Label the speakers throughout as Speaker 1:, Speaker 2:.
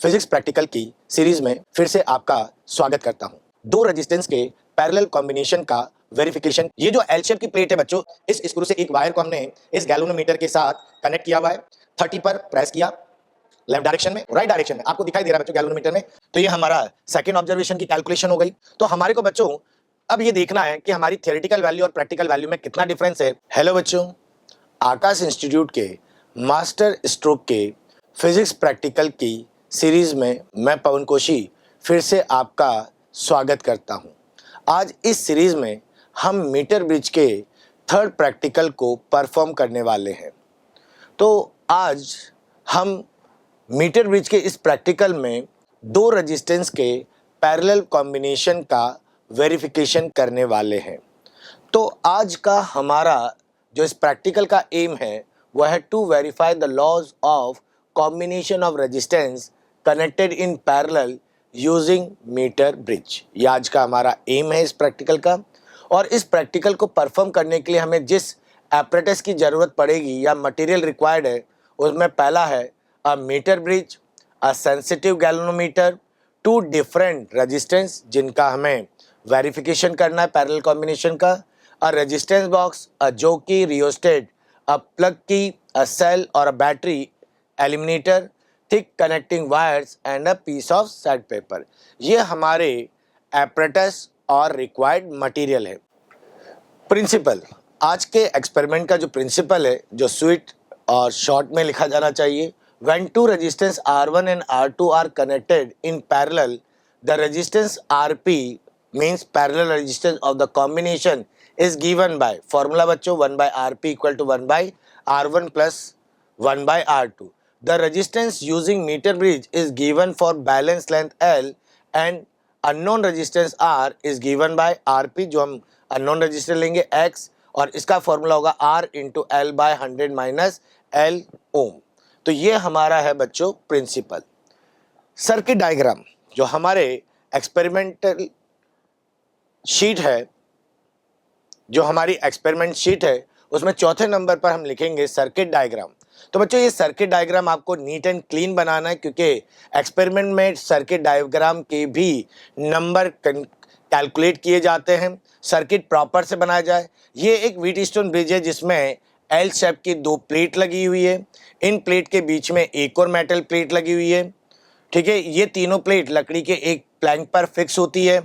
Speaker 1: Physics practical की series में फिर से आपका स्वागत करता हूं। दो रेजिस्टेंस के पैरेलल कॉम्बिनेशन का वेरिफिकेशन। ये जो एल शेप की प्लेट है बच्चों, इस स्क्रू से एक वायर को हमने इस गैल्वेनोमीटर के साथ कनेक्ट किया हुआ है। 30 पर प्रेस किया, लेफ्ट डायरेक्शन में, राइट डायरेक्शन में आपको दिखाई दे रहा है बच्चों गैल्वेनोमीटर में। तो ये हमारा सेकंड ऑब्जर्वेशन की कैलकुलेशन हो गई। तो हमारे को बच्चों अब ये देखना है कि हमारी थियोरेटिकल वैल्यू और प्रैक्टिकल वैल्यू में कितना डिफरेंस है। हेलो बच्चों, आकाश इंस्टीट्यूट के मास्टर स्ट्रोक के फिजिक्स प्रैक्टिकल की सीरीज में मैं पवन कोशी फिर से आपका स्वागत करता हूं। आज इस सीरीज में हम मीटर ब्रिज के थर्ड प्रैक्टिकल को परफॉर्म करने वाले हैं। तो आज हम मीटर ब्रिज के इस प्रैक्टिकल में दो रेजिस्टेंस के पैरेलल कॉम्बिनेशन का वेरिफिकेशन करने वाले हैं। तो आज का हमारा जो इस प्रैक्टिकल का एम है वह है to verify the laws of combination of resistance connected in parallel using meter bridge. ये आज का हमारा एम है इस प्रैक्टिकल का। और इस प्रैक्टिकल को परफॉर्म करने के लिए हमें जिस एपरेटस की ज़रूरत पड़ेगी या मटेरियल रिक्वायर्ड है उसमें पहला है a meter bridge, a sensitive galvanometer, two different resistance जिनका हमें वेरिफिकेशन करना है पैरेलल कॉम्बिनेशन का, अ रेजिस्टेंस बॉक्स, अ जोकी, रियोस्टेट, अ प्लग की, अ सेल और a battery eliminator, thick connecting wires and a piece of sandpaper. ये हमारे एपरेटस और रिक्वायर्ड मटेरियल है। प्रिंसिपल, आज के एक्सपेरिमेंट का जो प्रिंसिपल है, जो स्वीट और शॉर्ट में लिखा जाना चाहिए, when two resistance R1 and R2 are connected in parallel, the resistance Rp means parallel resistance of the combination is given by formula बच्चों 1/Rp equal to 1/R1 plus 1/R2. The resistance using meter bridge is given for balance length L and unknown resistance R is given by Rp, जो हम unknown resistance लेंगे X और इसका formula होगा R into L by 100 minus L ohm. तो ये हमारा है बच्चों प्रिंसिपल। सर्किट डायग्राम जो हमारे एक्सपेरिमेंटल शीट है, जो हमारी एक्सपेरिमेंट शीट है उसमें चौथे नंबर पर हम लिखेंगे सर्किट डायग्राम। तो बच्चों ये सर्किट डायग्राम आपको नीट एंड क्लीन बनाना है क्योंकि एक्सपेरिमेंट में सर्किट डायग्राम के भी नंबर कैलकुलेट किए जाते हैं। सर्किट प्रॉपर से बनाया जाए। ये एक व्हीटस्टोन ब्रिज है जिसमें एल शेप की दो प्लेट लगी हुई है। इन प्लेट के बीच में एक और मेटल प्लेट लगी हुई है। ठीक है, ये तीनों प्लेट लकड़ी के एक प्लैंक पर फिक्स होती है।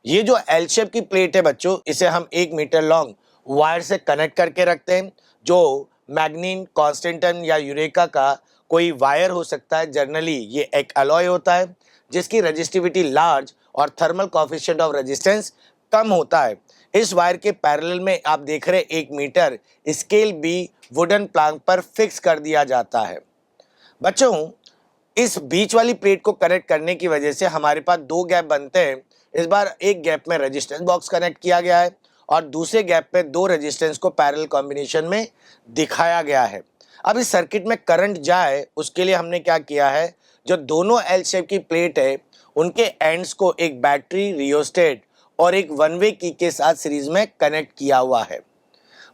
Speaker 1: ये जो एल शेप की प्लेट है बच्चों, इसे हम 1 मीटर लॉन्ग वायर से कनेक्ट करके रखते हैं, जो मैग्नीन, कॉन्स्टेंटन या यूरेका का कोई वायर हो सकता है। जनरली ये एक अलॉय होता है जिसकी रेजिस्टिविटी लार्ज और थर्मल कोएफिशिएंट ऑफ रेजिस्टेंस कम होता है। इस वायर के पैरेलल में आप देख रहे 1 मीटर स्केल भी वुडन प्लैंक पर फिक्स कर दिया जाता है। बच्चों, इस बीच वाली प्लेट को कनेक्ट करने की वजह से हमारे पास दो गैप बनते हैं। इस बार एक गैप में रेजिस्टेंस बॉक्स कनेक्ट किया गया है और दूसरे गैप पे दो रेजिस्टेंस को पैरेलल कॉम्बिनेशन में दिखाया गया है। अब इस सर्किट में करंट जाए उसके लिए हमने क्या किया है, जो दोनों एल शेप की प्लेट है उनके एंड्स को एक बैटरी, रियोस्टेट और एक वन वे की के साथ सीरीज में कनेक्ट किया हुआ है।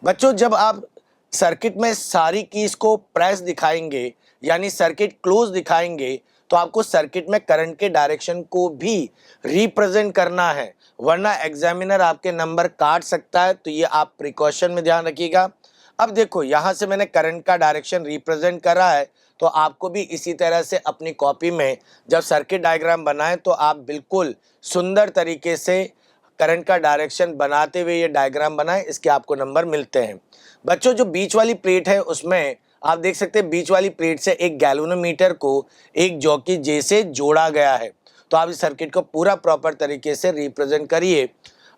Speaker 1: बच्चों, जब आप सर्किट में सारी कीज को प्रेस दिखाएंगे यानी सर्किट क्लोज दिखाएंगे तो आपको सर्किट में करंट के डायरेक्शन को भी रिप्रेजेंट करना है, वरना एग्जामिनर आपके नंबर काट सकता है। तो ये आप प्रिकॉशन में ध्यान रखिएगा। अब देखो, यहाँ से मैंने करंट का डायरेक्शन रिप्रेजेंट करा है, तो आपको भी इसी तरह से अपनी कॉपी में जब सर्किट डायग्राम बनाएं तो आप बिल्कुल सुंदर तरीके से करंट का डायरेक्शन बनाते हुए ये डायग्राम बनाएं, इसके आपको नंबर मिलते हैं। बच्चों, जो बीच वाली प्लेट है उसमें आप देख सकते हैं बीच वाली प्लेट से एक गैल्वेनोमीटर को एक जॉकी जे से जोड़ा गया है। तो आप इस सर्किट को पूरा प्रॉपर तरीके से रिप्रेजेंट करिए।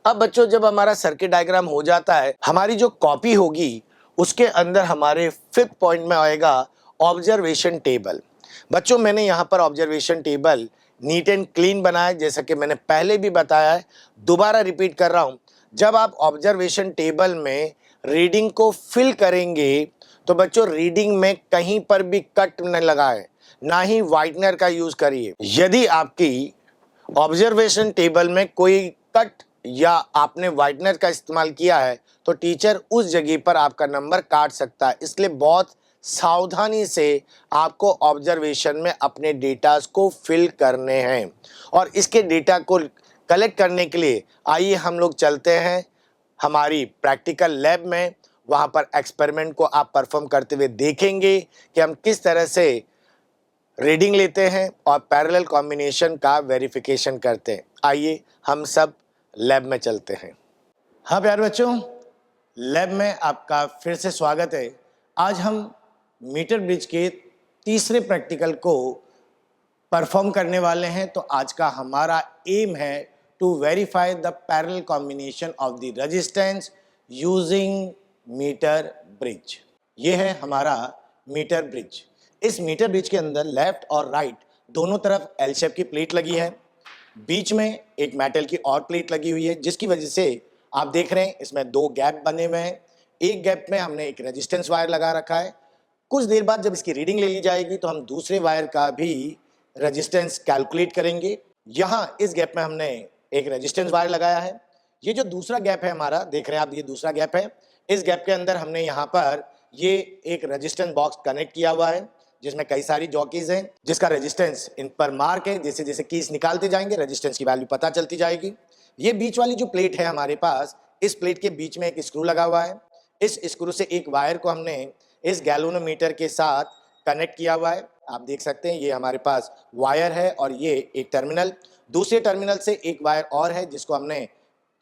Speaker 1: अब बच्चों, जब हमारा सर्किट डायग्राम हो जाता है, हमारी जो कॉपी होगी उसके अंदर हमारे 5th पॉइंट में आएगा ऑब्जर्वेशन टेबल। बच्चों, मैंने यहाँ पर observation table neat and clean बनाया, जैसा कि मैंने पहले भी बताया है, दोबारा रिपीट कर रहा हूँ। जब आप ऑब्जर्वेशन टेबल में रीडिंग को फिल करेंगे तो बच्चों रीडिंग में कहीं पर भी कट न लगाएं, ना ही वाइटनर का यूज करिए। यदि आपकी ऑब्जर्वेशन टेबल में कोई कट या आपने वाइटनर का इस्तेमाल किया है तो टीचर उस जगह पर आपका नंबर काट सकता है। इसलिए बहुत सावधानी से आपको ऑब्जर्वेशन में अपने डेटास को फिल करने हैं। और इसके डेटा को कलेक्ट करने के लिए आइए हम लोग चलते हैं हमारी प्रैक्टिकल लैब में। वहाँ पर एक्सपेरिमेंट को आप परफॉर्म करते हुए देखेंगे कि हम किस तरह से रीडिंग लेते हैं और पैरेलल कॉम्बिनेशन का वेरिफिकेशन करते हैं। आइए हम सब लैब में चलते हैं। हाँ प्यारे बच्चों, लैब में आपका फिर से स्वागत है। आज हम मीटर ब्रिज के तीसरे प्रैक्टिकल को परफॉर्म करने वाले हैं। तो आज का हमारा एम है to verify the parallel combination of the resistance using meter bridge. ये है हमारा मीटर ब्रिज। इस मीटर ब्रिज के अंदर लेफ्ट और राइट दोनों तरफ एल शेप की प्लेट लगी है, बीच में एक मेटल की और प्लेट लगी हुई है, जिसकी वजह से आप देख रहे हैं इसमें दो गैप बने हुए हैं। एक गैप में हमने एक रेजिस्टेंस वायर लगा रखा है। कुछ देर बाद जब इसकी रीडिंग ले ली जाएगी तो हम दूसरे वायर का भी रेजिस्टेंस कैलकुलेट करेंगे। यहाँ इस गैप में हमने एक रेजिस्टेंस वायर लगाया है। ये जो दूसरा गैप है हमारा, देख रहे हैं आप, ये दूसरा गैप है। इस गैप के अंदर हमने यहाँ पर ये एक रेजिस्टेंस बॉक्स कनेक्ट किया हुआ है, जिसमें कई सारी जॉकीज हैं, जिसका रेजिस्टेंस इन पर मार्क है। जैसे जैसे कीज निकालते जाएंगे रेजिस्टेंस की वैल्यू पता चलती जाएगी। ये बीच वाली जो प्लेट है हमारे पास, इस प्लेट के बीच में एक स्क्रू लगा हुआ है। इस स्क्रू से एक वायर को हमने इस गैल्वेनोमीटर के साथ कनेक्ट किया हुआ है। आप देख सकते हैं ये हमारे पास वायर है और ये एक टर्मिनल, दूसरे टर्मिनल से एक वायर और है जिसको हमने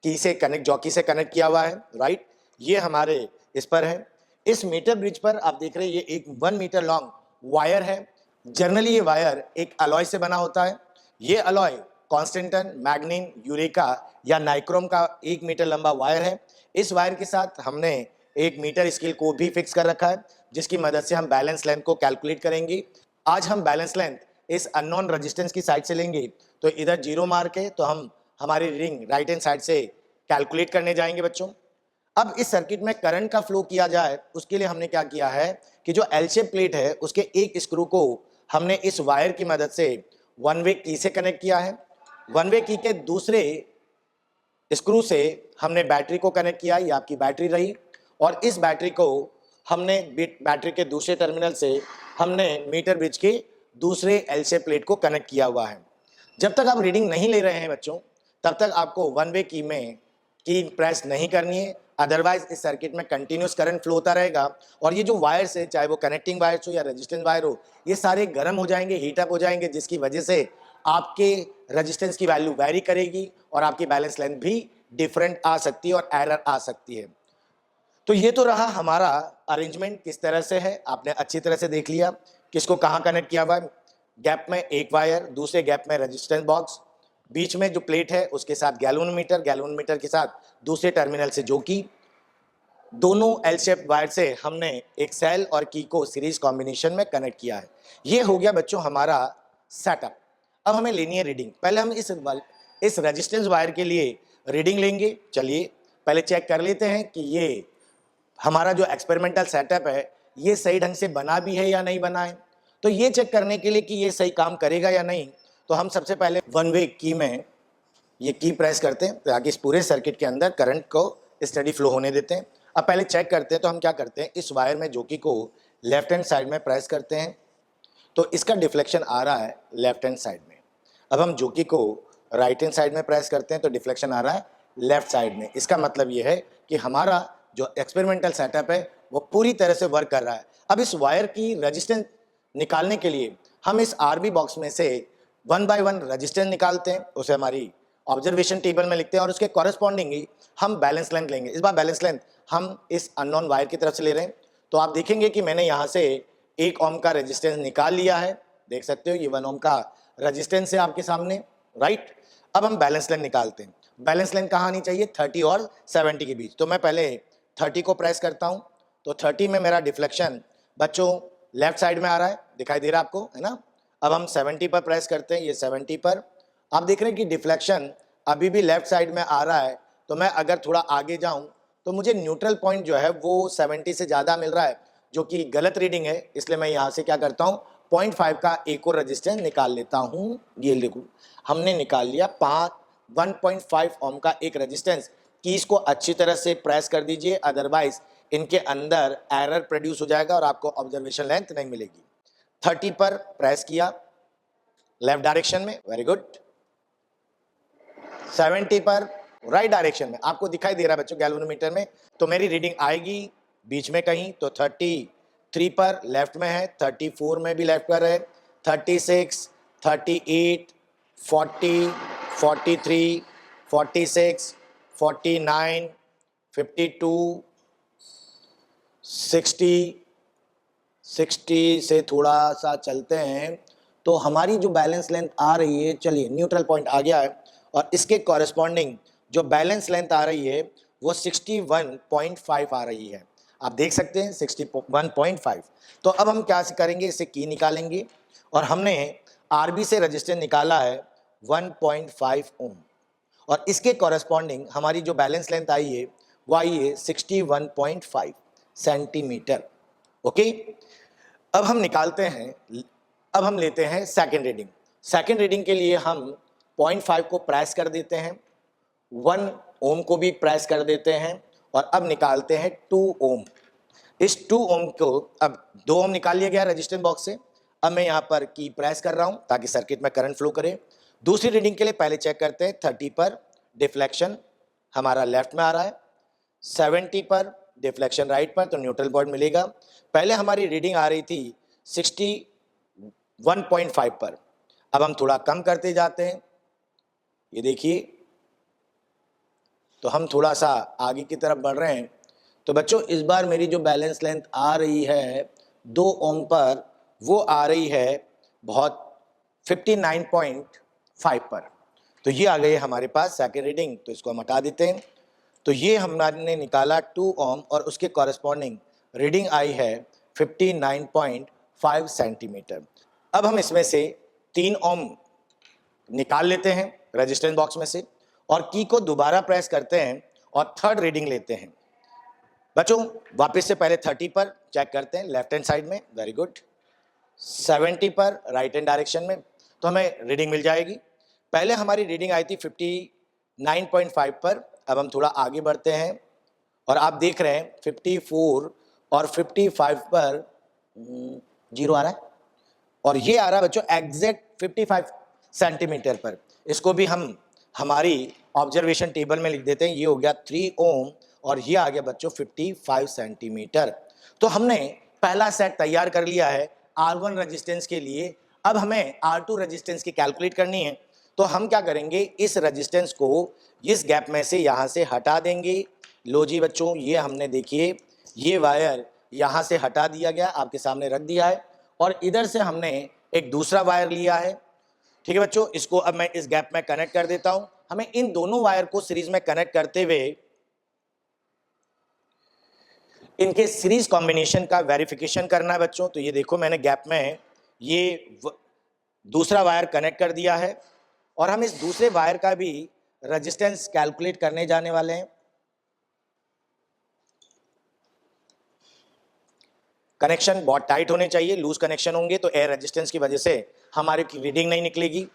Speaker 1: की से कनेक्ट, जॉकी से कनेक्ट किया हुआ है। राइट, ये हमारे इस पर है। इस मीटर ब्रिज पर आप देख रहे हैं ये एक 1 मीटर लॉन्ग वायर है। जनरली ये वायर एक अलॉय से बना होता है। ये अलॉय कॉन्स्टेंटन, मैग्नीन, यूरेका या नाइक्रोम का 1 मीटर लंबा वायर है। इस वायर के साथ हमने एक मीटर स्केल को भी फिक्स कर रखा है, जिसकी मदद से हम बैलेंस लेंथ को कैलकुलेट करेंगे। आज हम बैलेंस लेंथ इस अननोन रेजिस्टेंस की साइड से लेंगे। तो इधर 0 मार्क है, तो हम हमारी रीडिंग राइट हैंड साइड से कैलकुलेट करने जाएंगे बच्चों। अब इस सर्किट में करंट का फ्लो किया जाए, उसके लिए हमने क्या किया है कि जो एल शेप प्लेट है उसके एक स्क्रू को हमने इस वायर की मदद से वन वे की से कनेक्ट किया है। वन वे की के दूसरे स्क्रू से हमने बैटरी को कनेक्ट किया। ये आपकी बैटरी रही और इस बैटरी को हमने बैटरी के दूसरे टर्मिनल से हमने मीटर ब्रिज के दूसरे एल शेप प्लेट को कनेक्ट किया हुआ है। जब तक आप रीडिंग नहीं ले रहे हैं बच्चों, तब तक आपको वन वे की में की प्रेस नहीं करनी है, अदरवाइज इस सर्किट में कंटिन्यूस करंट फ्लो होता रहेगा और ये जो वायर्स है, चाहे वो कनेक्टिंग वायर्स हो या रेजिस्टेंस वायर हो, ये सारे गर्म हो जाएंगे, हीटअप हो जाएंगे, जिसकी वजह से आपके रेजिस्टेंस की वैल्यू वेरी करेगी और आपकी बैलेंस लेंथ भी डिफरेंट आ सकती है और एरर आ सकती है। तो ये तो रहा हमारा अरेंजमेंट किस तरह से है, आपने अच्छी तरह से देख लिया किसको कहाँ कनेक्ट किया हुआ है। गैप में एक वायर, दूसरे गैप में रेजिस्टेंस बॉक्स, बीच में जो प्लेट है उसके साथ गैल्वेनोमीटर, गैल्वेनोमीटर के साथ दूसरे टर्मिनल से जो की दोनों एल शेप वायर से हमने एक सेल और की को सीरीज कॉम्बिनेशन में कनेक्ट किया है। ये हो गया बच्चों हमारा सेटअप। अब हमें लेनी है रीडिंग। पहले हम इस रेजिस्टेंस वायर के लिए रीडिंग लेंगे। चलिए पहले चेक कर लेते हैं कि ये हमारा जो एक्सपेरिमेंटल सेटअप है ये सही ढंग से बना भी है या नहीं बना है। तो ये चेक करने के लिए कि ये सही काम करेगा या नहीं, तो हम सबसे पहले वन वे की में ये की प्रेस करते हैं ताकि इस पूरे सर्किट के अंदर करंट को स्टडी फ्लो होने देते हैं। अब पहले चेक करते हैं। तो हम क्या करते हैं, इस वायर में जोकी को लेफ्ट हैंड साइड में प्रेस करते हैं तो इसका डिफ्लेक्शन आ रहा है लेफ्ट हैंड साइड में। अब हम जोकी को राइट हैंड साइड में प्रेस करते हैं तो डिफ्लेक्शन आ रहा है लेफ्ट साइड में। इसका मतलब ये है कि हमारा जो एक्सपेरिमेंटल सेटअप है वो पूरी तरह से वर्क कर रहा है। अब इस वायर की रेजिस्टेंस निकालने के लिए हम इस आरबी बॉक्स में से 1 बाय 1 रेजिस्टेंस निकालते हैं, उसे हमारी ऑब्जर्वेशन टेबल में लिखते हैं और उसके कॉरेस्पॉन्डिंग ही हम बैलेंस लेंथ लेंगे। इस बार बैलेंस लेंथ हम इस अननोन वायर की तरफ से ले रहे हैं। तो आप देखेंगे कि मैंने यहाँ से 1 ओम का रेजिस्टेंस निकाल लिया है। देख सकते हो ये 1 ओम का रेजिस्टेंस है आपके सामने। राइट, अब हम बैलेंस लेंथ निकालते हैं। बैलेंस लेंथ कहाँ आनी चाहिए, 30 और 70 के बीच। तो मैं पहले 30 को प्रेस करता हूँ तो 30 में मेरा डिफ्लेक्शन बच्चों लेफ्ट साइड में आ रहा है, दिखाई दे रहा है आपको, है ना। अब हम 70 पर प्रेस करते हैं, ये 70 पर आप देख रहे हैं कि डिफ्लेक्शन अभी भी लेफ्ट साइड में आ रहा है। तो मैं अगर थोड़ा आगे जाऊं तो मुझे न्यूट्रल पॉइंट जो है वो 70 से ज़्यादा मिल रहा है, जो कि गलत रीडिंग है। इसलिए मैं यहाँ से क्या करता हूँ, 0.5 का एक और रजिस्टेंस निकाल लेता हूँ। ये देखो हमने निकाल लिया 1.5 ओम का एक रजिस्टेंस। कीज को अच्छी तरह से प्रेस कर दीजिए, अदरवाइज इनके अंदर एरर प्रोड्यूस हो जाएगा और आपको ऑब्जर्वेशन लेंथ नहीं मिलेगी। 30 पर प्रेस किया लेफ्ट डायरेक्शन में, वेरी गुड। 70 पर राइट डायरेक्शन में, आपको दिखाई दे रहा है बच्चों गैल्वेनोमीटर में, तो मेरी रीडिंग आएगी बीच में कहीं, तो 33 पर लेफ्ट में है, 34 में भी लेफ्ट पर है, 36, 38, 40, 43, 46, 49, 52, 60 से थोड़ा सा चलते हैं तो हमारी जो बैलेंस लेंथ आ रही है, चलिए न्यूट्रल पॉइंट आ गया है, और इसके कॉरेस्पॉन्डिंग जो बैलेंस लेंथ आ रही है वो 61.5 आ रही है। आप देख सकते हैं 61.5। तो अब हम क्या करेंगे, इसे की निकालेंगे, और हमने आरबी से रजिस्टेंस निकाला है 1.5 ओम, और इसके कॉरेस्पॉन्डिंग हमारी जो बैलेंस लेंथ आई है वो आई है 61.5 सेंटीमीटर। ओके, अब हम निकालते हैं, अब हम लेते हैं सेकंड रीडिंग। सेकंड रीडिंग के लिए हम 0.5 को प्रेस कर देते हैं, 1 ओम को भी प्रेस कर देते हैं, और अब निकालते हैं 2 ओम। इस 2 ओम को, अब 2 ओम निकाल लिया गया रेजिस्टेंस बॉक्स से। अब मैं यहाँ पर की प्रेस कर रहा हूँ ताकि सर्किट में करंट फ्लो करे। दूसरी रीडिंग के लिए पहले चेक करते हैं, 30 पर डिफ्लेक्शन हमारा लेफ्ट में आ रहा है, 70 पर डिफ्लेक्शन राइट पर, तो न्यूट्रल पॉइंट मिलेगा। पहले हमारी रीडिंग आ रही थी 61.5 पर, अब हम थोड़ा कम करते जाते हैं, ये देखिए, तो हम थोड़ा सा आगे की तरफ बढ़ रहे हैं। तो बच्चों इस बार मेरी जो बैलेंस लेंथ आ रही है 2 ओम पर, वो आ रही है बहुत 59.5 पर। तो ये आ गई हमारे पास सेकेंड रीडिंग, तो इसको हम हटा देते हैं। तो ये हमने निकाला 2 ओम और उसके कॉरेस्पॉन्डिंग रीडिंग आई है 59.5 सेंटीमीटर। अब हम इसमें से 3 ओम निकाल लेते हैं रेजिस्टेंस बॉक्स में से, और की को दोबारा प्रेस करते हैं और थर्ड रीडिंग लेते हैं। बच्चों वापस से पहले 30 पर चेक करते हैं लेफ्ट हैंड साइड में, वेरी गुड। 70 पर राइट हैंड डायरेक्शन में, तो हमें रीडिंग मिल जाएगी। पहले हमारी रीडिंग आई थी 59.5 पर, अब हम थोड़ा आगे बढ़ते हैं और आप देख रहे हैं 54 और 55 पर जीरो आ रहा है, और ये आ रहा है बच्चों एग्जैक्ट 55 सेंटीमीटर पर। इसको भी हम हमारी ऑब्जर्वेशन टेबल में लिख देते हैं, ये हो गया 3 ओम और ये आ गया बच्चों 55 सेंटीमीटर। तो हमने पहला सेट तैयार कर लिया है R1 रेजिस्टेंस के लिए। अब हमें R2 रेजिस्टेंस की कैलकुलेट करनी है, तो हम क्या करेंगे, इस रेजिस्टेंस को इस गैप में से यहाँ से हटा देंगे। लो जी बच्चों, ये हमने देखिए ये वायर यहाँ से हटा दिया गया, आपके सामने रख दिया है, और इधर से हमने एक दूसरा वायर लिया है। ठीक है बच्चों, इसको अब मैं इस गैप में कनेक्ट कर देता हूं। हमें इन दोनों वायर को सीरीज में कनेक्ट करते हुए इनके सीरीज कॉम्बिनेशन का वेरिफिकेशन करना है बच्चों। तो ये देखो मैंने गैप में ये दूसरा वायर कनेक्ट कर दिया है, और हम इस दूसरे वायर का भी रेजिस्टेंस कैलकुलेट करने जाने वाले हैं। कनेक्शन बहुत टाइट होने चाहिए, लूज कनेक्शन होंगे तो एयर रेजिस्टेंस की वजह से हमारी रीडिंग नहीं निकलेगी।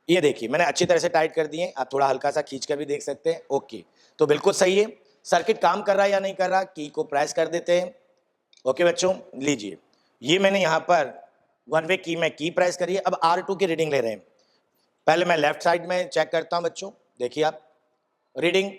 Speaker 1: ये देखिए मैंने अच्छी तरह से टाइट कर दिए, आप थोड़ा हल्का सा खींच कर भी देख सकते हैं। ओके, तो बिल्कुल सही है। सर्किट काम कर रहा है या नहीं कर रहा, की को प्रेस कर देते हैं। ओके बच्चों, लीजिए ये मैंने यहाँ पर वन वे की में की प्रेस करिए। अब R2 की रीडिंग ले रहे हैं। पहले मैं लेफ्ट साइड में चेक करता हूँ बच्चों, देखिए आप रीडिंग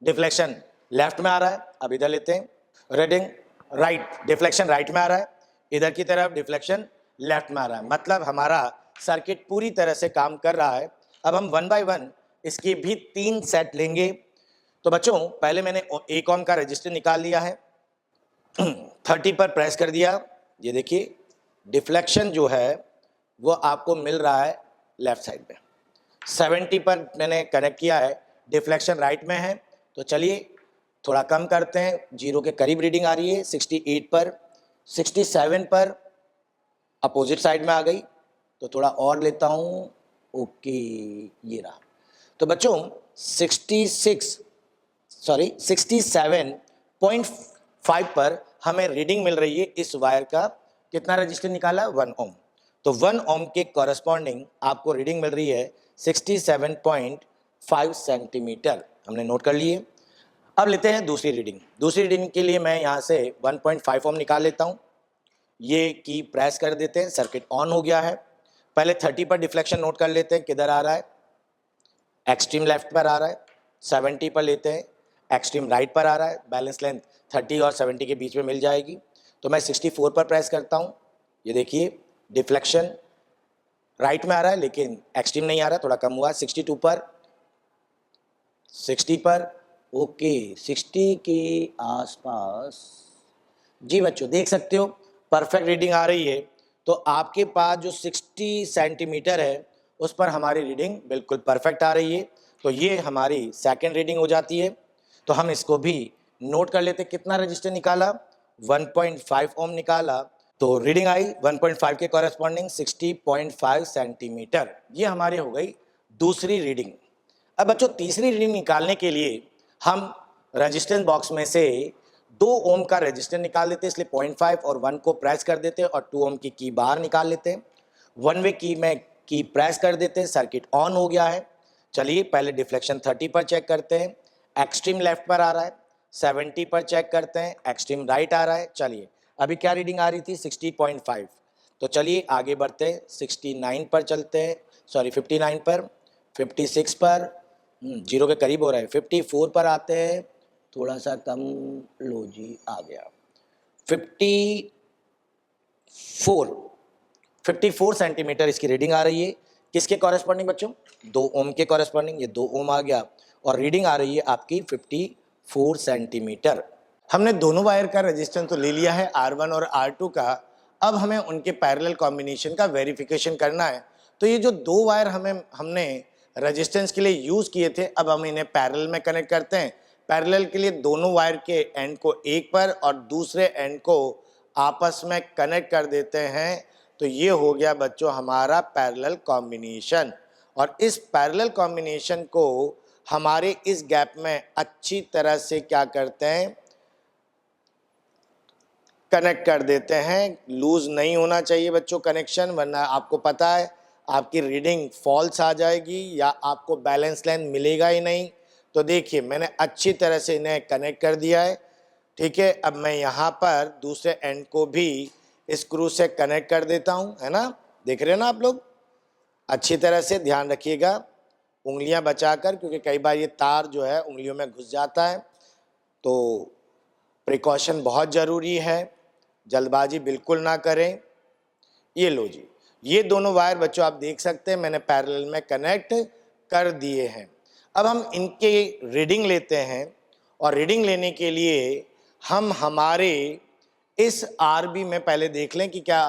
Speaker 1: डिफ्लेक्शन लेफ्ट में आ रहा है, अब इधर लेते हैं। रीडिंग राइट, डिफ्लेक्शन राइट में आ रहा है, इधर की तरफ डिफ्लेक्शन लेफ्ट में आ रहा है, मतलब हमारा सर्किट पूरी तरह से काम कर रहा है। अब हम 1 बाय 1 इसकी भी 3 सेट लेंगे। तो बच्चों पहले मैंने 1 ओम का रजिस्टर निकाल लिया है, 30 पर प्रेस कर दिया। ये देखिए डिफ्लेक्शन जो है वो आपको मिल रहा है लेफ्ट साइड में। 70 पर मैंने कनेक्ट किया है, डिफ्लेक्शन राइट में है। तो चलिए थोड़ा कम करते हैं, जीरो के करीब रीडिंग आ रही है। 68 पर, 67 पर अपोजिट साइड में आ गई, तो थोड़ा और लेता हूँ। ओके, ये रहा। तो बच्चों 67.5 पर हमें रीडिंग मिल रही है। इस वायर का कितना रजिस्टर निकाला, 1 ओम। तो 1 ओम के कॉरेस्पॉन्डिंग आपको रीडिंग मिल रही है 67.5 सेंटीमीटर, हमने नोट कर लिए। अब लेते हैं दूसरी रीडिंग। दूसरी रीडिंग के लिए मैं यहाँ से 1.5 ओम निकाल लेता हूँ। ये की प्रेस कर देते हैं, सर्किट ऑन हो गया है। पहले 30 पर डिफ्लेक्शन नोट कर लेते हैं, किधर आ रहा है, एक्सट्रीम लेफ्ट पर आ रहा है। 70 पर लेते हैं, एक्सट्रीम राइट पर आ रहा है। बैलेंस लेंथ 30 और 70 के बीच में मिल जाएगी। तो मैं 64 पर प्रेस करता हूँ, ये देखिए डिफ्लेक्शन राइट में आ रहा है लेकिन एक्सट्रीम नहीं आ रहा, थोड़ा कम हुआ। 62 पर, 60 पर, ओके 60 के आसपास। जी बच्चों देख सकते हो परफेक्ट रीडिंग आ रही है। तो आपके पास जो 60 सेंटीमीटर है उस पर हमारी रीडिंग बिल्कुल परफेक्ट आ रही है। तो ये हमारी सेकंड रीडिंग हो जाती है। तो हम इसको भी नोट कर लेते, कितना रजिस्टर निकाला, 1.5 ओम निकाला। तो रीडिंग आई 1.5 के कॉरेस्पॉन्डिंग 60.5 सेंटीमीटर। ये हमारी हो गई दूसरी रीडिंग। अब बच्चों तीसरी रीडिंग निकालने के लिए हम रजिस्टेंस बॉक्स में से 2 ओम का रजिस्टर निकाल लेते हैं, इसलिए 0.5 और 1 को प्रेस कर देते हैं और 2 ओम की बाहर निकाल लेते हैं। 1 वे की में की प्रेस कर देते हैं, सर्किट ऑन हो गया है। चलिए पहले डिफ्लेक्शन 30 पर चेक करते हैं, एक्सट्रीम लेफ्ट पर आ रहा है। 70 पर चेक करते हैं, एक्सट्रीम राइट आ रहा है। चलिए अभी क्या रीडिंग आ रही थी, 60.5। तो चलिए आगे बढ़ते हैं, 69 पर चलते हैं, सॉरी 59 पर, 56 पर, जीरो के करीब हो रहा है। 54 पर आते हैं, थोड़ा सा कम, लो जी आ गया 54 सेंटीमीटर इसकी रीडिंग आ रही है। किसके कॉरेस्पॉन्डिंग बच्चों, 2 ओम के कॉरेस्पॉन्डिंग। ये 2 ओम आ गया और रीडिंग आ रही है आपकी 54 सेंटीमीटर। हमने दोनों वायर का रेजिस्टेंस तो ले लिया है, R1 और R2 का। अब हमें उनके पैरेलल कॉम्बिनेशन का वेरिफिकेशन करना है। तो ये जो 2 वायर हमने रेजिस्टेंस के लिए यूज किए थे, अब हम इन्हें पैरेलल में कनेक्ट करते हैं। पैरेलल के लिए दोनों वायर के एंड को एक पर और दूसरे एंड को आपस में कनेक्ट कर देते हैं। तो ये हो गया बच्चों हमारा पैरेलल कॉम्बिनेशन। और इस पैरेलल कॉम्बिनेशन को हमारे इस गैप में अच्छी तरह से क्या करते हैं, कनेक्ट कर देते हैं। लूज नहीं होना चाहिए बच्चों कनेक्शन, वरना आपको पता है आपकी रीडिंग फॉल्स आ जाएगी या आपको बैलेंस लेंथ मिलेगा ही नहीं। तो देखिए मैंने अच्छी तरह से इन्हें कनेक्ट कर दिया है, ठीक है। अब मैं यहाँ पर दूसरे एंड को भी स्क्रू से कनेक्ट कर देता हूँ, है ना, देख रहे हैं ना आप लोग। अच्छी तरह से ध्यान रखिएगा उंगलियां बचाकर, क्योंकि कई बार ये तार जो है उंगलियों में घुस जाता है। तो प्रिकॉशन बहुत ज़रूरी है, जल्दबाजी बिल्कुल ना करें। ये लो जी, ये दोनों वायर बच्चों आप देख सकते हैं मैंने पैरेलल में कनेक्ट कर दिए हैं। अब हम इनके रीडिंग लेते हैं और रीडिंग लेने के लिए हम हमारे इस आरबी में पहले देख लें कि क्या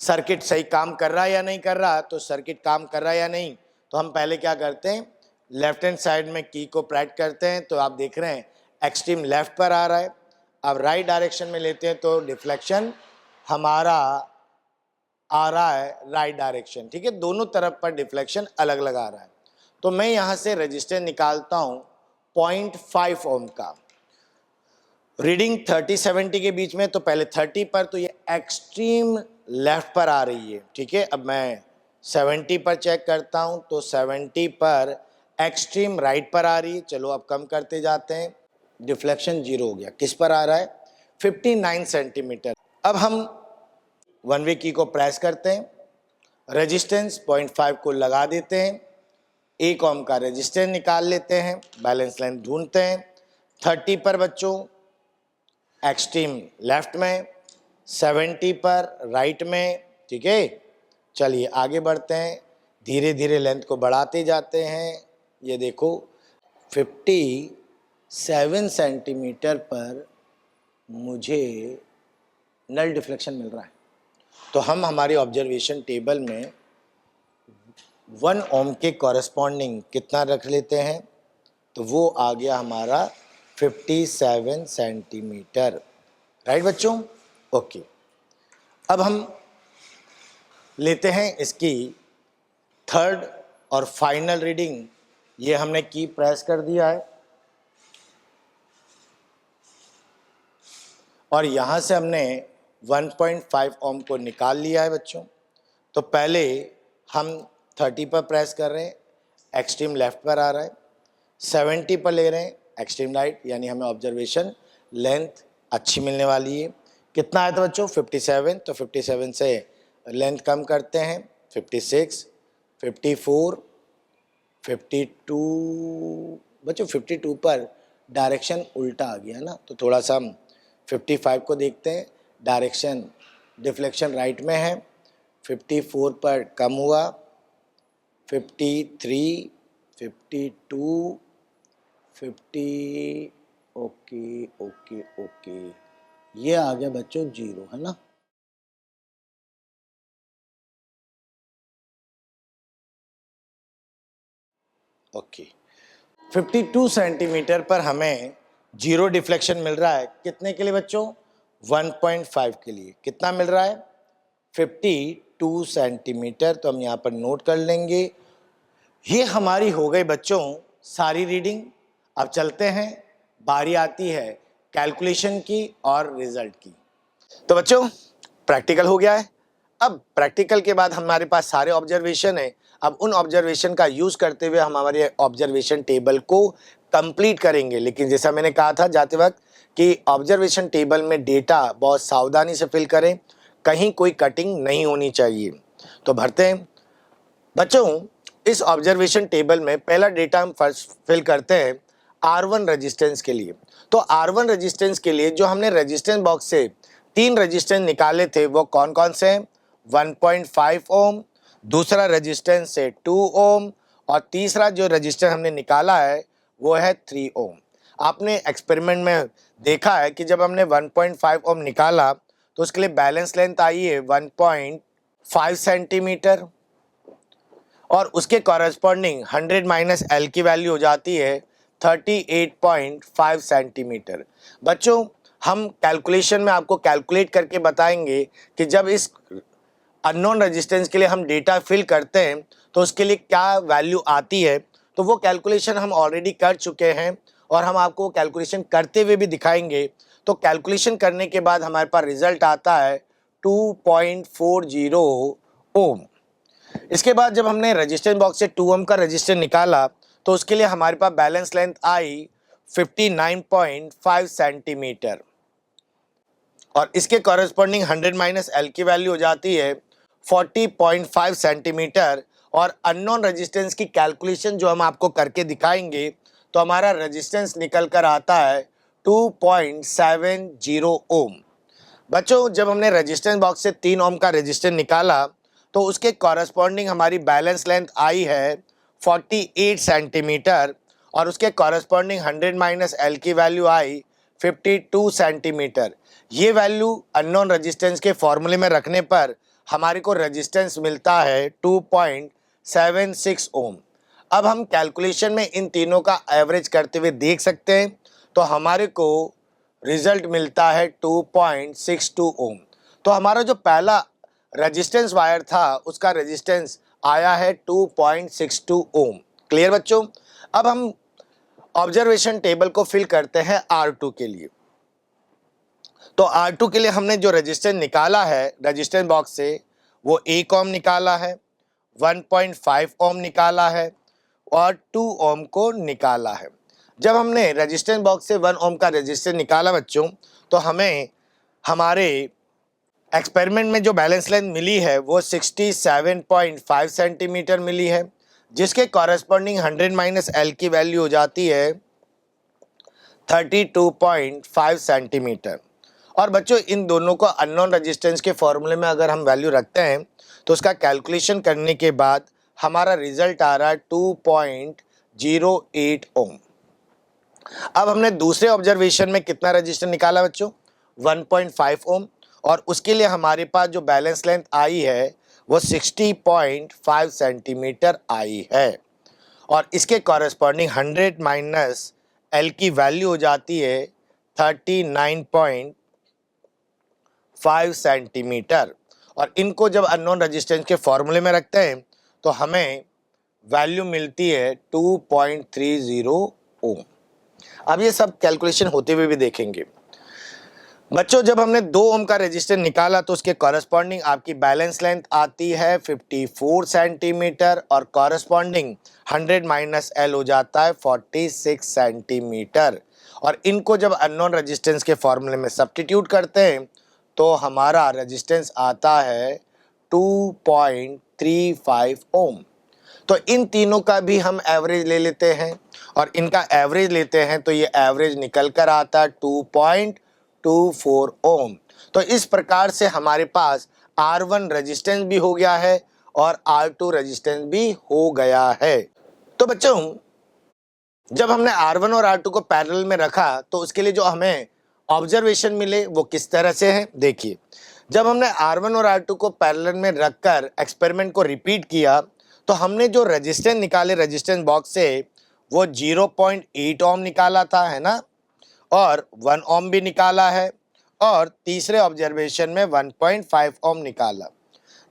Speaker 1: सर्किट सही काम कर रहा है या नहीं कर रहा। तो सर्किट काम कर रहा है या नहीं, तो हम पहले क्या करते हैं, लेफ्ट हैंड साइड में की को प्रेस करते हैं। तो आप देख रहे हैं एक्सट्रीम लेफ्ट पर आ रहा है। अब राइट डायरेक्शन में लेते हैं तो डिफ्लेक्शन हमारा आ रहा है राइट डायरेक्शन, ठीक है। दोनों तरफ पर डिफ्लेक्शन अलग अलग आ रहा है। तो मैं यहाँ से रजिस्टर निकालता हूँ 0.5 ओम का, रीडिंग 30-70 के बीच में। तो पहले 30 पर, तो ये एक्सट्रीम लेफ्ट पर आ रही है, ठीक है। अब मैं 70 पर चेक करता हूँ तो 70 पर एक्सट्रीम राइट पर आ रही है। चलो अब कम करते जाते हैं, डिफ्लेक्शन 0 हो गया। किस पर आ रहा है, 59 सेंटीमीटर। अब हम 1 वे की को प्रेस करते हैं, रेजिस्टेंस 0.5 को लगा देते हैं, 1 ओम का रेजिस्टेंस निकाल लेते हैं, बैलेंस लाइन ढूंढते हैं। 30 पर बच्चों एक्सट्रीम लेफ्ट में, 70 पर राइट में, ठीक है। चलिए आगे बढ़ते हैं, धीरे धीरे लेंथ को बढ़ाते जाते हैं। ये देखो 57 सेंटीमीटर पर मुझे नल डिफ्लेक्शन मिल रहा है। तो हम हमारी ऑब्जर्वेशन टेबल में 1 ओम के कॉरेस्पॉन्डिंग कितना रख लेते हैं, तो वो आ गया हमारा 57 सेंटीमीटर, राइट बच्चों, ओके। अब हम लेते हैं इसकी थर्ड और फाइनल रीडिंग। ये हमने की प्रेस कर दिया है और यहाँ से हमने 1.5 ओम को निकाल लिया है बच्चों। तो पहले हम 30 पर प्रेस कर रहे हैं, एक्सट्रीम लेफ्ट पर आ रहा है। 70 पर ले रहे हैं, एक्सट्रीम राइट, यानी हमें ऑब्जर्वेशन लेंथ अच्छी मिलने वाली है। कितना आया था बच्चों? 57। तो 57 से लेंथ कम करते हैं, 56, 54, 52। बच्चों 52 पर डायरेक्शन उल्टा आ गया ना, तो थोड़ा सा हम 55 को देखते हैं, डायरेक्शन डिफ्लेक्शन राइट में है। 54 पर कम हुआ, 53, 52, 50। ओके ओके ओके, ये आ गया बच्चों 0, है ना। ओके, 52 सेंटीमीटर पर हमें 0 डिफ्लेक्शन मिल रहा है। कितने के लिए बच्चों? 1.5 के लिए। कितना मिल रहा है? 52 सेंटीमीटर। तो हम यहाँ पर नोट कर लेंगे। ये हमारी हो गई बच्चों सारी रीडिंग। अब चलते हैं, बारी आती है कैलकुलेशन की और रिजल्ट की। तो बच्चों प्रैक्टिकल हो गया है। अब प्रैक्टिकल के बाद हमारे पास सारे ऑब्जर्वेशन है। अब उन ऑब्जर्वेशन का यूज करते हुए हम हमारे ऑब्जर्वेशन टेबल को कंप्लीट करेंगे। लेकिन जैसा मैंने कहा था जाते वक्त कि ऑब्जर्वेशन टेबल में डेटा बहुत सावधानी से फिल करें, कहीं कोई कटिंग नहीं होनी चाहिए। तो भरते हैं बच्चों। इस ऑब्जर्वेशन टेबल में पहला डेटा हम फर्स्ट फिल करते हैं R1 रेजिस्टेंस के लिए। तो R1 रेजिस्टेंस के लिए जो हमने रेजिस्टेंस बॉक्स से 3 रेजिस्टेंस निकाले थे वो कौन कौन से हैं? 1.5 ओम, दूसरा रेजिस्टेंस से 2 ओम, और तीसरा जो रेजिस्टेंस हमने निकाला है वो है 3 ओम। आपने एक्सपेरिमेंट में देखा है कि जब हमने 1.5 ओम निकाला तो उसके लिए बैलेंस लेंथ आई है 1.5 सेंटीमीटर, और उसके कॉरेस्पॉन्डिंग 100 माइनस एल की वैल्यू हो जाती है 38.5 सेंटीमीटर। बच्चों हम कैलकुलेशन में आपको कैलकुलेट करके बताएंगे कि जब इस अननोन रेजिस्टेंस के लिए हम डेटा फिल करते हैं तो उसके लिए क्या वैल्यू आती है। तो वो कैलकुलेशन हम ऑलरेडी कर चुके हैं और हम आपको कैलकुलेशन करते हुए भी दिखाएंगे। तो कैलकुलेशन करने के बाद हमारे पास रिजल्ट आता है 2.40 ओम। इसके बाद जब हमने रेजिस्टेंस बॉक्स से 2 ओम का रेजिस्टेंस निकाला तो उसके लिए हमारे पास बैलेंस लेंथ आई 59.5 सेंटीमीटर, और इसके कॉरेस्पॉन्डिंग 100 माइनस एल की वैल्यू हो जाती है 40.5 सेंटीमीटर। और अननोन रेजिस्टेंस की कैलकुलेशन जो हम आपको करके दिखाएंगे तो हमारा रेजिस्टेंस निकल कर आता है 2.70 ओम। बच्चों जब हमने रेजिस्टेंस बॉक्स से 3 ओम का रेजिस्टेंस निकाला तो उसके कॉरेस्पॉन्डिंग हमारी बैलेंस लेंथ आई है 48 सेंटीमीटर, और उसके कॉरेस्पॉन्डिंग 100 माइनस एल की वैल्यू आई 52 सेंटीमीटर। ये वैल्यू अननोन रेजिस्टेंस के फॉर्मूले में रखने पर हमारे को रेजिस्टेंस मिलता है 2.76 ओम। अब हम कैलकुलेशन में इन तीनों का एवरेज करते हुए देख सकते हैं तो हमारे को रिजल्ट मिलता है 2.62 ओम। तो हमारा जो पहला रेजिस्टेंस वायर था उसका रेजिस्टेंस आया है 2.62 ओम। क्लियर बच्चों? अब हम ऑब्जर्वेशन टेबल को फिल करते हैं R2 के लिए। तो R2 के लिए हमने जो रेजिस्टेंस निकाला है रेजिस्टेंस बॉक्स से वो 1 ओम निकाला है, 1.5 ओम निकाला है और 2 ओम को निकाला है। जब हमने रेजिस्टेंस बॉक्स से 1 ओम का रेजिस्टेंस निकाला बच्चों तो हमें हमारे एक्सपेरिमेंट में जो बैलेंस लेंथ मिली है वो 67.5 सेंटीमीटर मिली है, जिसके कॉरेस्पॉन्डिंग 100 माइनस एल की वैल्यू हो जाती है 32.5 सेंटीमीटर। और बच्चों इन दोनों को अननोन रेजिस्टेंस के फॉर्मूले में अगर हम वैल्यू रखते हैं तो उसका कैलकुलेशन करने के बाद हमारा रिजल्ट आ रहा है 2.08 ओम। अब हमने दूसरे ऑब्जर्वेशन में कितना रेजिस्टेंस निकाला बच्चों? 1.5 ओम, और उसके लिए हमारे पास जो बैलेंस लेंथ आई है वो 60.5 सेंटीमीटर आई है, और इसके कॉरेस्पॉन्डिंग 100 माइनस एल की वैल्यू हो जाती है 39.5 सेंटीमीटर। और इनको जब अननोन रेजिस्टेंस के फॉर्मूले में रखते हैं तो हमें वैल्यू मिलती है 2.30 ओम। अब ये सब कैलकुलेशन होते हुए भी देखेंगे। बच्चों जब हमने 2 ओम का रेजिस्टेंस निकाला तो उसके कॉरस्पॉन्डिंग आपकी बैलेंस लेंथ आती है 54 सेंटीमीटर और कॉरस्पॉन्डिंग 100 माइनस एल हो जाता है 46 सेंटीमीटर। और इनको जब अननोन रेजिस्टेंस के फॉर्मूले में सब्स्टिट्यूट करते हैं तो हमारा रेजिस्टेंस आता है 2.35 ओम। तो इन तीनों का भी हम एवरेज ले लेते हैं और इनका एवरेज लेते हैं तो ये एवरेज निकल कर आता है 2.24 ओम। तो इस प्रकार से हमारे पास R1 रेजिस्टेंस भी हो गया है और R2 रेजिस्टेंस भी हो गया है। तो बच्चों जब हमने R1 और R2 को पैरेलल में रखा तो उसके लिए जो हमें ऑब्जर्वेशन मिले वो किस तरह से है, देखिए। जब हमने R1 और R2 को पैरेलल में रखकर एक्सपेरिमेंट को रिपीट किया तो हमने जो रेजिस्टेंस निकाले रेजिस्टेंस बॉक्स से वो 0.8 ओम निकाला था, है ना, और 1 ओम भी निकाला है और तीसरे ऑब्जर्वेशन में 1.5 ओम निकाला।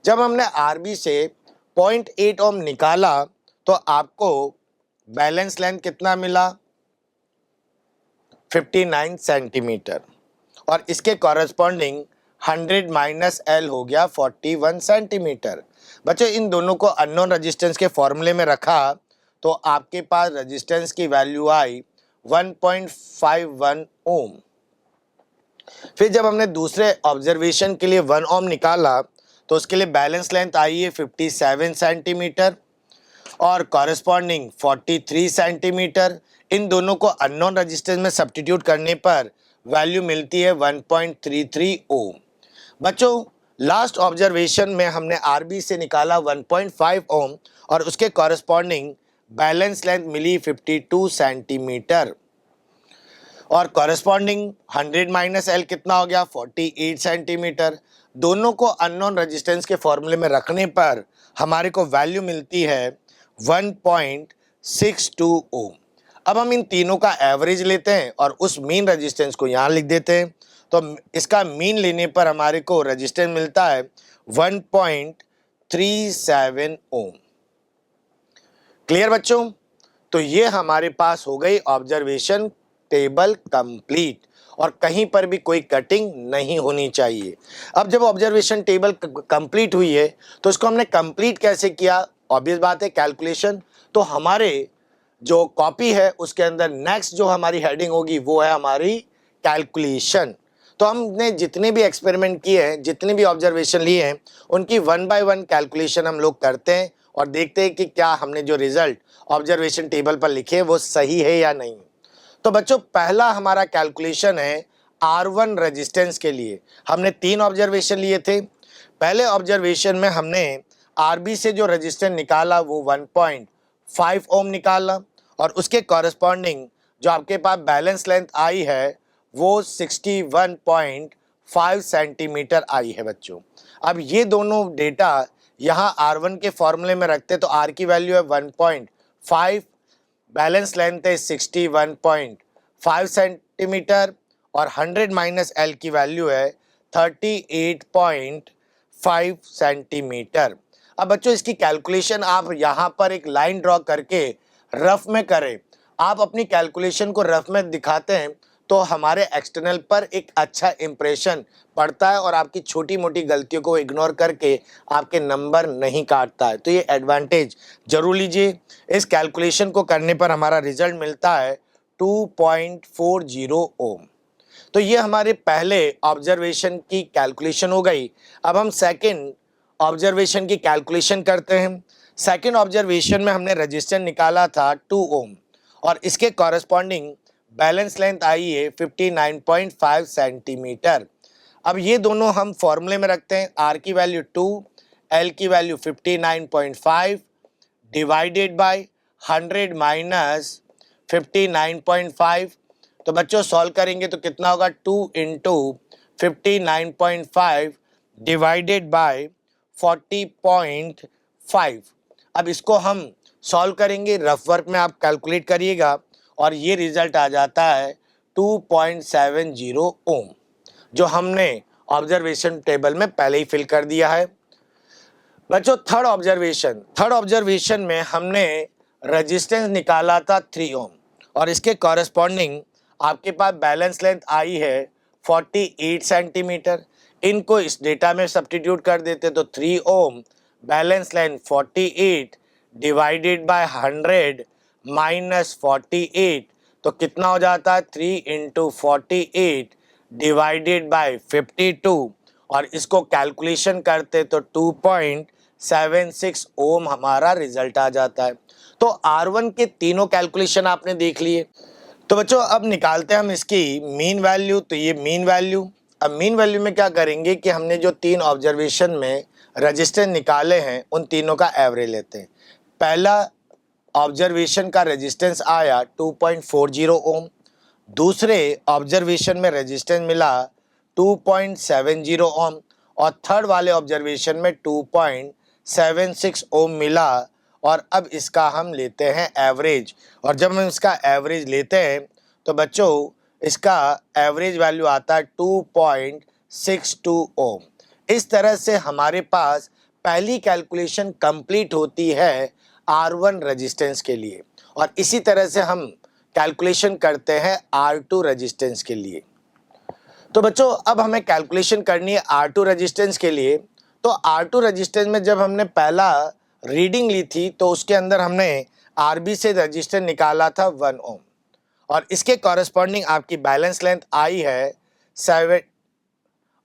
Speaker 1: जब हमने RB से 0.8 ओम निकाला तो आपको बैलेंस लेंथ कितना मिला, 59 सेंटीमीटर और इसके कॉरस्पॉन्डिंग 100 माइनस एल हो गया 41 सेंटीमीटर। बच्चों इन दोनों को अननोन रेजिस्टेंस के फॉर्मूले में रखा तो आपके पास रेजिस्टेंस की वैल्यू आई 1.51 ओम। फिर जब हमने दूसरे ऑब्जर्वेशन के लिए 1 ओम निकाला तो उसके लिए बैलेंस लेंथ आई है 57 सेंटीमीटर और कॉरस्पॉन्डिंग 43 सेंटीमीटर। इन दोनों को अननोन रेजिस्टेंस में सब्स्टिट्यूट करने पर वैल्यू मिलती है 1.33 ओम। बच्चों लास्ट ऑब्जर्वेशन में हमने आरबी से निकाला 1.5 ओम और उसके कॉरस्पॉन्डिंग बैलेंस लेंथ मिली 52 सेंटीमीटर और कॉरस्पॉन्डिंग 100 माइनस एल कितना हो गया 48 सेंटीमीटर। दोनों को अननोन रेजिस्टेंस के फॉर्मूले में रखने पर हमारे को वैल्यू मिलती है 1.62 ओम। अब हम इन तीनों का एवरेज लेते हैं और उस मीन रेजिस्टेंस को यहाँ लिख देते हैं तो इसका मीन लेने पर हमारे को रेजिस्टेंस मिलता है 1.37 ओम। क्लियर बच्चों? तो ये हमारे पास हो गई ऑब्जर्वेशन टेबल कंप्लीट और कहीं पर भी कोई कटिंग नहीं होनी चाहिए। अब जब ऑब्जर्वेशन टेबल कंप्लीट हुई है तो इसको हमने कंप्लीट कैसे किया, ऑब्वियस बात है कैलकुलेशन। तो हमारे जो कॉपी है उसके अंदर नेक्स्ट जो हमारी हेडिंग होगी वो है हमारी कैलकुलेशन। तो हमने जितने भी एक्सपेरिमेंट किए हैं, जितने भी ऑब्जर्वेशन लिए हैं, उनकी 1 बाय 1 कैलकुलेशन हम लोग करते हैं और देखते हैं कि क्या हमने जो रिजल्ट ऑब्जर्वेशन टेबल पर लिखे वो सही है या नहीं। तो बच्चों पहला हमारा कैलकुलेशन है R1 रेजिस्टेंस के लिए। हमने 3 ऑब्जर्वेशन लिए थे। पहले ऑब्जर्वेशन में हमने RB से जो रेजिस्टेंस निकाला वो 1.5 ओम निकाला और उसके कॉरस्पॉन्डिंग जो आपके पास बैलेंस लेंथ आई है वो 61.5 सेंटीमीटर आई है बच्चों। अब ये दोनों डेटा यहाँ R1 के फॉर्मूले में रखते तो R की वैल्यू है 1.5, बैलेंस लेंथ है 61.5 सेंटीमीटर और 100 माइनस एल की वैल्यू है 38.5 सेंटीमीटर। अब बच्चों इसकी कैलकुलेशन आप यहाँ पर एक लाइन ड्रॉ करके रफ में करें। आप अपनी कैलकुलेशन को रफ में दिखाते हैं तो हमारे एक्सटर्नल पर एक अच्छा इंप्रेशन पड़ता है और आपकी छोटी मोटी गलतियों को इग्नोर करके आपके नंबर नहीं काटता है। तो ये एडवांटेज जरूर लीजिए। इस कैलकुलेशन को करने पर हमारा रिजल्ट मिलता है 2.40 ओम। तो ये हमारे पहले ऑब्जर्वेशन की कैलकुलेशन हो गई। अब हम सेकंड ऑब्जर्वेशन की कैलकुलेशन करते हैं। सेकंड ऑब्जर्वेशन में हमने रेजिस्टेंस निकाला था 2 ओम और इसके कॉरस्पॉन्डिंग बैलेंस लेंथ आई है 59.5 सेंटीमीटर। अब ये दोनों हम फॉर्मूले में रखते हैं। R की वैल्यू 2, L की वैल्यू 59.5 डिवाइडेड बाय 100 माइनस 59.5। तो बच्चों सॉल्व करेंगे तो कितना होगा 2 इंटू 59.5 डिवाइडेड बाय 40.5। अब इसको हम सॉल्व करेंगे, रफ वर्क में आप कैलकुलेट करिएगा और ये रिजल्ट आ जाता है 2.70 ओम जो हमने ऑब्जर्वेशन टेबल में पहले ही फिल कर दिया है। बच्चों थर्ड ऑब्जर्वेशन में हमने रेजिस्टेंस निकाला था 3 ओम और इसके कॉरस्पॉन्डिंग आपके पास बैलेंस लेंथ आई है 48 सेंटीमीटर। इनको इस डेटा में सब्स्टिट्यूट कर देते तो 3 ohm balance length 48 divided by 100 minus 48, तो कितना हो जाता है 3 इंटू 48 डिवाइडेड बाय 52, और इसको कैलकुलेशन करते तो 2.76 ओम हमारा रिजल्ट आ जाता है। तो R1 के तीनों कैलकुलेशन आपने देख लिए। तो बच्चों अब निकालते हैं हम इसकी मीन वैल्यू। तो ये मीन वैल्यू, अब मीन वैल्यू में क्या करेंगे कि हमने जो 3 ऑब्जर्वेशन में रजिस्टेंस निकाले हैं उन तीनों का एवरेज लेते हैं। पहला ऑब्जर्वेशन का रेजिस्टेंस आया 2.40 ओम, दूसरे ऑब्जर्वेशन में रेजिस्टेंस मिला 2.70 ओम, और थर्ड वाले ऑब्जर्वेशन में 2.76 ओम मिला। और अब इसका हम लेते हैं एवरेज, और जब हम इसका एवरेज लेते हैं तो बच्चों इसका एवरेज वैल्यू आता है 2.62 ओम। इस तरह से हमारे पास पहली कैलकुलेशन कंप्लीट होती है R1 रेजिस्टेंस के लिए, और इसी तरह से हम कैलकुलेशन करते हैं R2 रेजिस्टेंस के लिए। तो बच्चों अब हमें कैलकुलेशन करनी है R2 रेजिस्टेंस के लिए। तो R2 रेजिस्टेंस में जब हमने पहला रीडिंग ली थी तो उसके अंदर हमने RB से रेजिस्टेंस निकाला था 1 ओम, और इसके कॉरेस्पॉन्डिंग आपकी बैलेंस लेंथ आई है 7,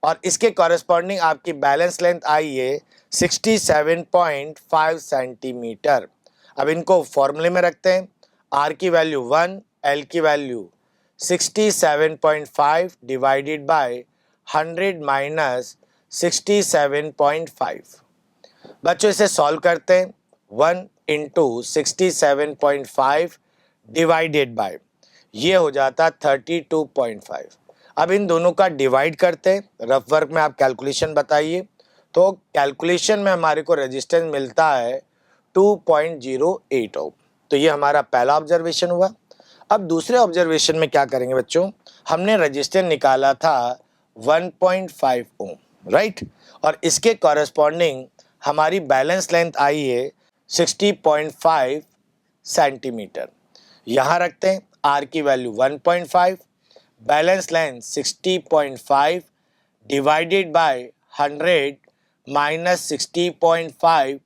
Speaker 1: और इसके कॉरेस्पॉन्डिंग आपकी बैलेंस लेंथ आई है 67.5 सेंटीमीटर। अब इनको फॉर्मूले में रखते हैं। R की वैल्यू 1, L की वैल्यू 67.5 डिवाइडेड बाय 100 माइनस 67.5। बच्चों इसे सॉल्व करते हैं। 1 इंटू 67.5 डिवाइडेड बाय, ये हो जाता 32.5। अब इन दोनों का डिवाइड करते हैं। रफ वर्क में आप कैलकुलेशन बताइए। तो कैलकुलेशन में हमारे को रेजिस्टेंस मिलता है 2.08 ओम। तो ये हमारा पहला ऑब्जर्वेशन हुआ। अब दूसरे ऑब्जर्वेशन में क्या करेंगे बच्चों, हमने रेजिस्टेंस निकाला था 1.5 ओम, राइट, और इसके कॉरेस्पॉन्डिंग हमारी बैलेंस लेंथ आई है 60.5 सेंटीमीटर। यहाँ रखते हैं। R की value 1.5, balance length 60.5 divided by 100 minus 60.5।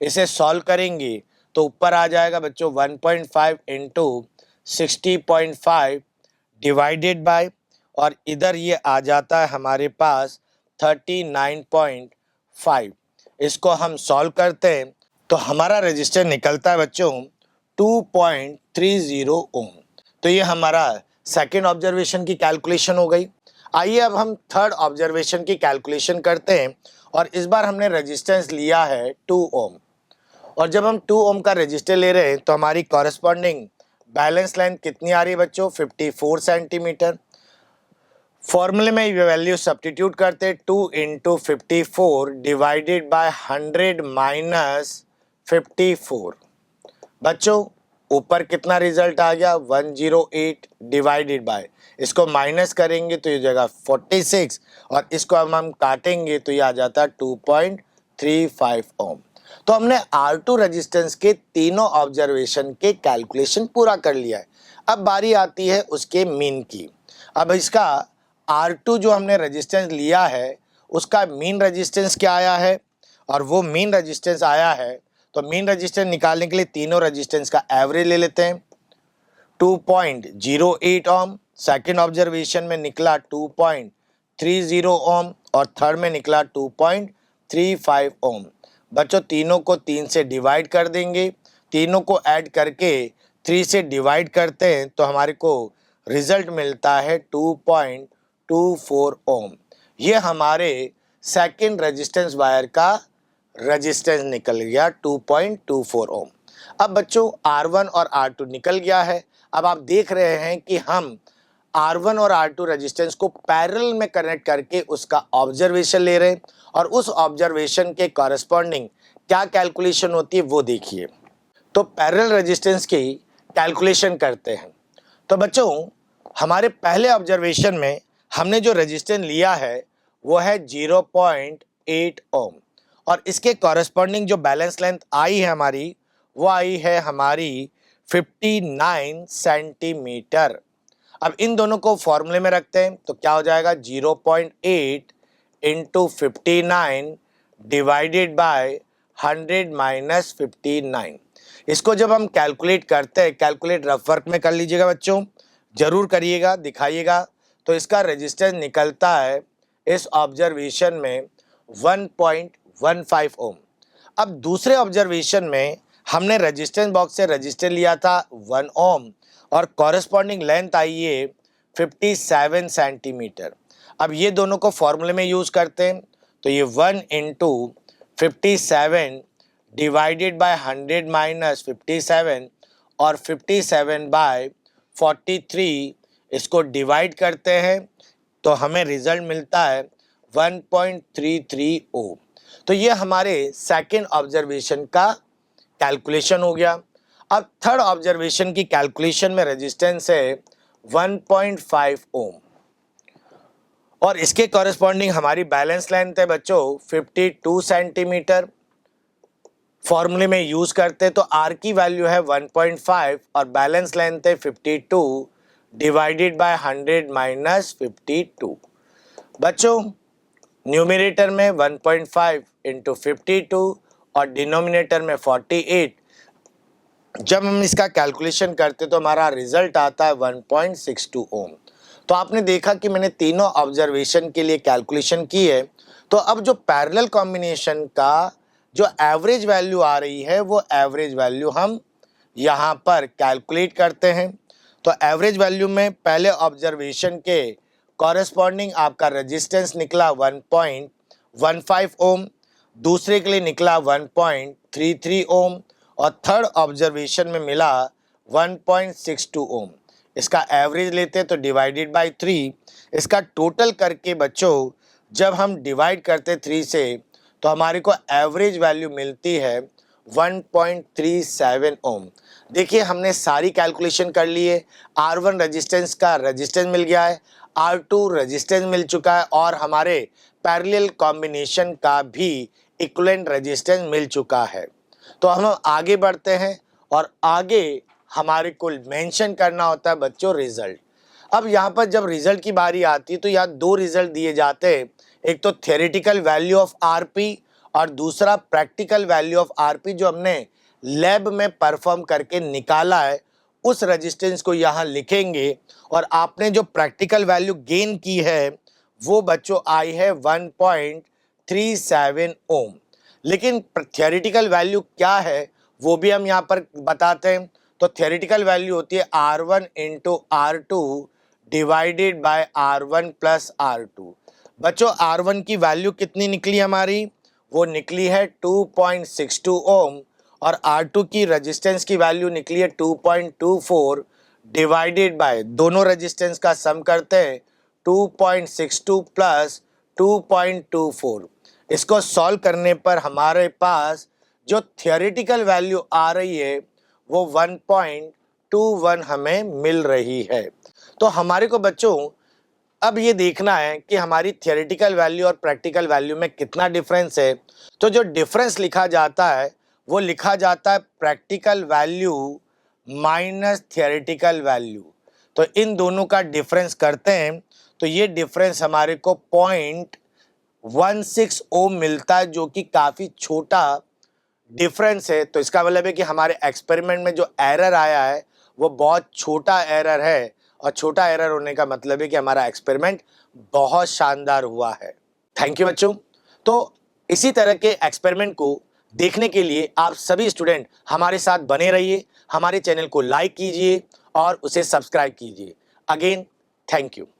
Speaker 1: इसे सॉल्व करेंगे तो ऊपर आ जाएगा बच्चों 1.5 इंटू 60.5 डिवाइडेड बाय, और इधर ये आ जाता है हमारे पास 39.5। इसको हम सॉल्व करते हैं तो हमारा रेजिस्टेंस निकलता है बच्चों 2.30 ओम। तो ये हमारा सेकेंड ऑब्जर्वेशन की कैलकुलेशन हो गई। आइए अब हम थर्ड ऑब्जर्वेशन की कैलकुलेशन करते हैं, और इस बार हमने रेजिस्टेंस लिया है 2 ओम, और जब हम 2 ओम का रेजिस्टेंस ले रहे हैं तो हमारी कॉरेस्पॉन्डिंग बैलेंस लेंथ कितनी आ रही है बच्चों 54 सेंटीमीटर। फॉर्मूले में ये वैल्यू सब्स्टिट्यूट करते 2 इंटू 54 डिवाइडेड बाय 100 माइनस 54। बच्चों ऊपर कितना रिजल्ट आ गया 108 डिवाइडेड बाय, इसको माइनस करेंगे तो ये जगह 46, और इसको हम काटेंगे तो ये आ जाता 2.35 ओम। तो हमने R2 रेजिस्टेंस के तीनों ऑब्जर्वेशन के कैलकुलेशन पूरा कर लिया है। अब बारी आती है उसके मीन की। अब इसका R2 जो हमने रेजिस्टेंस लिया है उसका मीन रेजिस्टेंस क्या आया है, और वो मीन रेजिस्टेंस आया है, तो मीन रेजिस्टेंस निकालने के लिए तीनों रेजिस्टेंस का एवरेज ले लेते हैं। 2.08 ओम सेकेंड ऑब्जर्वेशन में निकला 2.30 ओम, और थर्ड में निकला 2.35 ओम। बच्चों तीनों को 3 से डिवाइड कर देंगे, तीनों को ऐड करके 3 से डिवाइड करते हैं तो हमारे को रिजल्ट मिलता है 2.24 ओम। ये हमारे सेकेंड रेजिस्टेंस वायर का रेजिस्टेंस निकल गया 2.24 ओम। अब बच्चों R1 और R2 निकल गया है। अब आप देख रहे हैं कि हम R1 और R2 रेजिस्टेंस को पैरेलल में कनेक्ट करके उसका ऑब्जर्वेशन ले रहे हैं, और उस ऑब्जर्वेशन के कॉरेस्पॉन्डिंग क्या कैलकुलेशन होती है वो देखिए। तो पैरेलल रेजिस्टेंस की कैलकुलेशन करते हैं। तो बच्चों हमारे पहले ऑब्जर्वेशन में हमने जो रेजिस्टेंस लिया है वो है 0.8 ओम, और इसके कॉरेस्पॉन्डिंग जो बैलेंस लेंथ आई है हमारी वो आई है हमारी 59 सेंटीमीटर। अब इन दोनों को फॉर्मूले में रखते हैं तो क्या हो जाएगा 0.8 इंटू 59 डिवाइडेड बाय 100 माइनस 59। इसको जब हम कैलकुलेट करते हैं, कैलकुलेट रफ वर्क में कर लीजिएगा बच्चों, जरूर करिएगा, दिखाइएगा। तो इसका रेजिस्टेंस निकलता है इस ऑब्जर्वेशन में 1.15 ओम। अब दूसरे ऑब्जर्वेशन में हमने रेजिस्टेंस बॉक्स से रजिस्टर लिया था 1 ओम और कॉरेस्पॉन्डिंग लेंथ आई है 57 सेंटीमीटर। अब ये दोनों को फॉर्मूले में यूज करते हैं तो ये 1 इंटू 57 डिवाइडेड बाय 100 माइनस 57 और 57 बाय 43 इसको डिवाइड करते हैं तो हमें रिजल्ट मिलता है 1.33 ओम। तो ये हमारे सेकेंड ऑब्जर्वेशन का कैलकुलेशन हो गया। अब थर्ड ऑब्जर्वेशन की कैलकुलेशन में रेजिस्टेंस है 1.5 ओम और इसके कॉरेस्पॉन्डिंग हमारी बैलेंस लेंथ है बच्चों 52 सेंटीमीटर। फॉर्मूले में यूज करते तो आर की वैल्यू है 1.5 और बैलेंस लेंथ है 52 डिवाइडेड बाय 100 माइनस 52। बच्चों न्यूमरेटर में 1.5 इंटू 52 और डिनोमिनेटर में 48। जब हम इसका कैलकुलेशन करते तो हमारा रिजल्ट आता है 1.62 ओम। तो आपने देखा कि मैंने तीनों ऑब्जर्वेशन के लिए कैलकुलेशन की है। तो अब जो पैरेलल कॉम्बिनेशन का जो एवरेज वैल्यू आ रही है वो एवरेज वैल्यू हम यहाँ पर कैलकुलेट करते हैं। तो एवरेज वैल्यू में पहले ऑब्जर्वेशन के कॉरेस्पॉन्डिंग आपका रेजिस्टेंस निकला 1.15 ओम, दूसरे के लिए निकला 1.33 ओम और थर्ड ऑब्जर्वेशन में मिला 1.62 ओम। इसका एवरेज लेते तो डिवाइडेड बाय 3। इसका टोटल करके बच्चों जब हम डिवाइड करते 3 से तो हमारे को एवरेज वैल्यू मिलती है 1.37 ओम। देखिए हमने सारी कैलकुलेशन कर ली है। R1 रेजिस्टेंस का रेजिस्टेंस मिल गया है, R2 रेजिस्टेंस मिल चुका है और हमारे पैरेलल कॉम्बिनेशन का भी इक्विवेलेंट रेजिस्टेंस मिल चुका है। तो हम आगे बढ़ते हैं और आगे हमारे को मेंशन करना होता है बच्चों रिजल्ट। अब यहाँ पर जब रिजल्ट की बारी आती है तो यहाँ दो रिजल्ट दिए जाते हैं, एक तो थ्योरेटिकल वैल्यू ऑफ आरपी और दूसरा प्रैक्टिकल वैल्यू ऑफ आरपी जो हमने लैब में परफॉर्म करके निकाला है उस रेजिस्टेंस को यहाँ लिखेंगे। और आपने जो प्रैक्टिकल वैल्यू गेन की है वो बच्चों आई है 1.37 ओम। लेकिन थ्योरेटिकल वैल्यू क्या है वो भी हम यहाँ पर बताते हैं। तो थ्योरेटिकल वैल्यू होती है R1 into R2 divided by R1 plus R2। बच्चों R1 की वैल्यू कितनी निकली हमारी, वो निकली है 2.62 ओम और R2 की रेजिस्टेंस की वैल्यू निकली है 2.24 डिवाइडेड बाय, दोनों रेजिस्टेंस का सम करते हैं 2.62 प्लस 2.24। इसको सॉल्व करने पर हमारे पास जो थ्योरेटिकल वैल्यू आ रही है वो 1.21 हमें मिल रही है। तो हमारे को बच्चों अब ये देखना है कि हमारी थ्योरेटिकल वैल्यू और प्रैक्टिकल वैल्यू में कितना डिफरेंस है। तो जो डिफरेंस लिखा जाता है वो लिखा जाता है practical value minus theoretical value. तो इन दोनों का डिफरेंस करते हैं तो ये डिफरेंस हमारे को 0.16 ओम मिलता है जो कि काफ़ी छोटा डिफरेंस है। तो इसका मतलब है कि हमारे एक्सपेरिमेंट में जो एरर आया है वो बहुत छोटा एरर है और छोटा एरर होने का मतलब है कि हमारा एक्सपेरिमेंट बहुत शानदार हुआ है। थैंक यू बच्चों। तो इसी तरह के एक्सपेरिमेंट को देखने के लिए आप सभी स्टूडेंट हमारे साथ बने रहिए, हमारे चैनल को लाइक कीजिए और उसे सब्सक्राइब कीजिए। Again thank you.